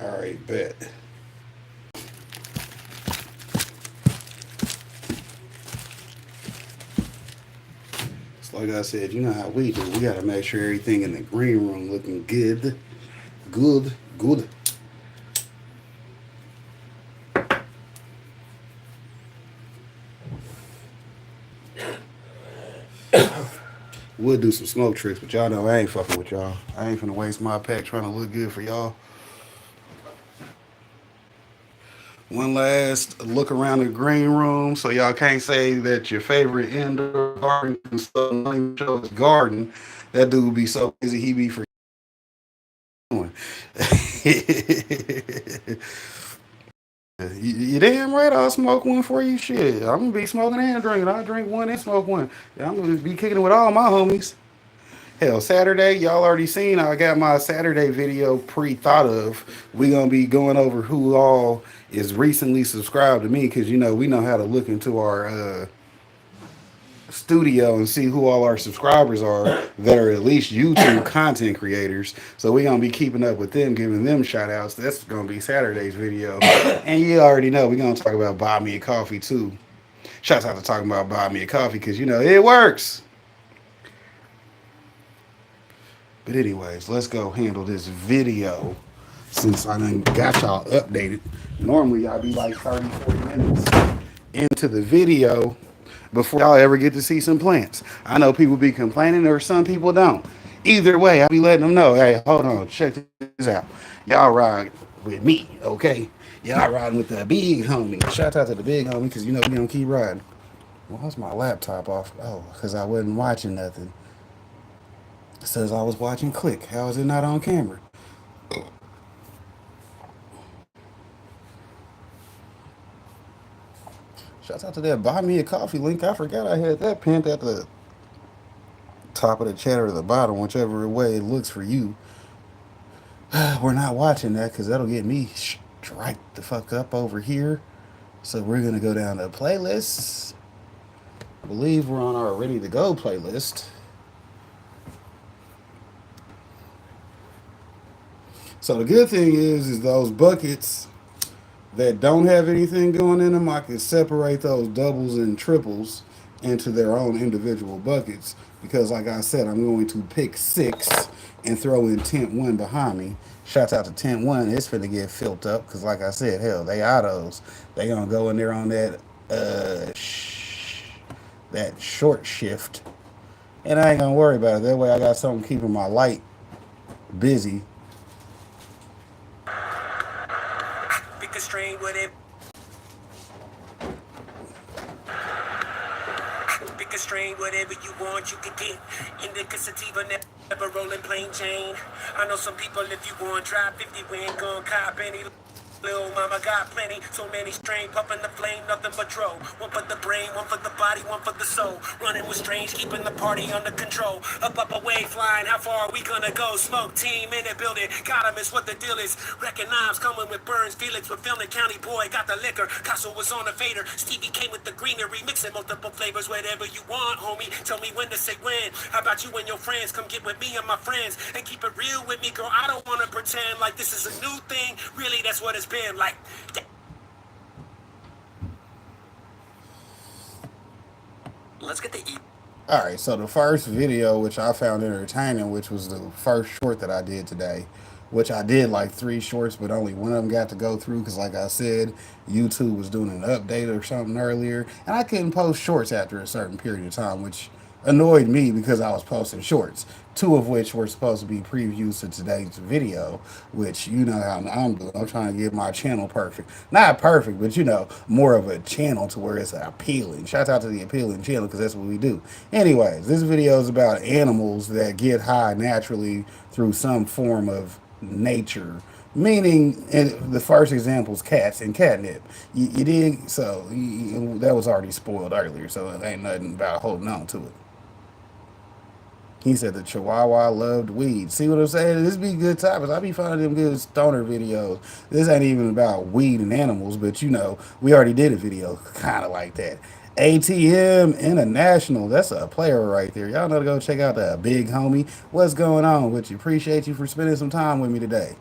All right, bet. So like I said, you know how we do. We gotta make sure everything in the green room looking good, good, good. We'll do some smoke tricks, but y'all know I ain't fucking with y'all. I ain't finna waste my pack trying to look good for y'all. One last look around the green room, so y'all can't say that your favorite indoor garden consultant don't even show his garden. That dude be so busy he be forgetting. You damn right I'll smoke one for you. Shit, I'm gonna be smoking and drinking. I'll drink one and smoke one. Yeah, I'm gonna be kicking it with all my homies. Hell, Saturday, y'all already seen. I got my Saturday video pre-thought of. We gonna be going over who all is recently subscribed to me, because you know we know how to look into our studio and see who all our subscribers are that are at least YouTube content creators. So we gonna be keeping up with them, giving them shout outs. That's gonna be Saturday's video. And you already know we gonna talk about buy me a coffee too. Shouts out to talking about buy me a coffee, because you know it works. But anyways, let's go handle this video since I done got y'all updated. Normally y'all be like 30, 40 minutes into the video before y'all ever get to see some plants. I know people be complaining or some people don't. Either way, I be letting them know, hey, hold on, check this out. Y'all ride with me, okay? Y'all riding with the big homie. Shout out to the big homie, because you know we gonna keep riding. Why's my laptop off? Oh, because I wasn't watching nothing. It says I was watching Click. How is it not on camera? Shout out to that buy me a coffee link. I forgot I had that pinned at the top of the chat or the bottom, whichever way it looks for you. We're not watching that because that'll get me strike the fuck up over here. So we're gonna go down to playlists. I believe we're on our ready to go playlist. So the good thing is those buckets that don't have anything going in them, I can separate those doubles and triples into their own individual buckets. Because like I said, I'm going to pick 6 and throw in tent 1 behind me. Shouts out to tent 1. It's finna get filled up because like I said, hell, they autos. They gonna go in there on that that short shift. And I ain't gonna worry about it. That way I got something keeping my light busy. Pick a string with it. Pick a string, whatever you want, you can get. Indica sativa, never rolling plain Jane. I know some people, if you want, drive 50, we ain't gon' cop any. Little mama got plenty, so many strain, puffing the flame, nothing but dro. One for the brain, one for the body, one for the soul. Running with strange, keeping the party under control. Up, away, flying, how far are we gonna go? Smoke team in the building, got 'em, it's what the deal is. Recognize coming with Burns, Felix with Filming County boy, got the liquor. Castle was on the fader, Stevie came with the greenery, mixing multiple flavors, whatever you want, homie. Tell me when to say when. How about you and your friends? Come get with me and my friends and keep it real with me, girl. I don't wanna pretend like this is a new thing. Really, that's what it's been like. Let's get the all right, so the first video, which I found entertaining, which was the first short that I did today, which I did like 3 shorts, but only one of them got to go through because, like I said, YouTube was doing an update or something earlier, and I couldn't post shorts after a certain period of time, which annoyed me because I was posting shorts, 2 of which were supposed to be previews to today's video, which you know how I'm doing. I'm trying to get my channel perfect. Not perfect, but you know, more of a channel to where it's appealing. Shout out to the appealing channel because that's what we do. Anyways, this video is about animals that get high naturally through some form of nature. Meaning, the first example is cats and catnip. You dig? So, that was already spoiled earlier, so it ain't nothing about holding on to it. He said the Chihuahua loved weed. See what I'm saying? This be good topics. I be finding them good stoner videos. This ain't even about weed and animals, but you know, we already did a video kind of like that. ATM International. That's a player right there. Y'all know to go check out that big homie. What's going on with you? Appreciate you for spending some time with me today.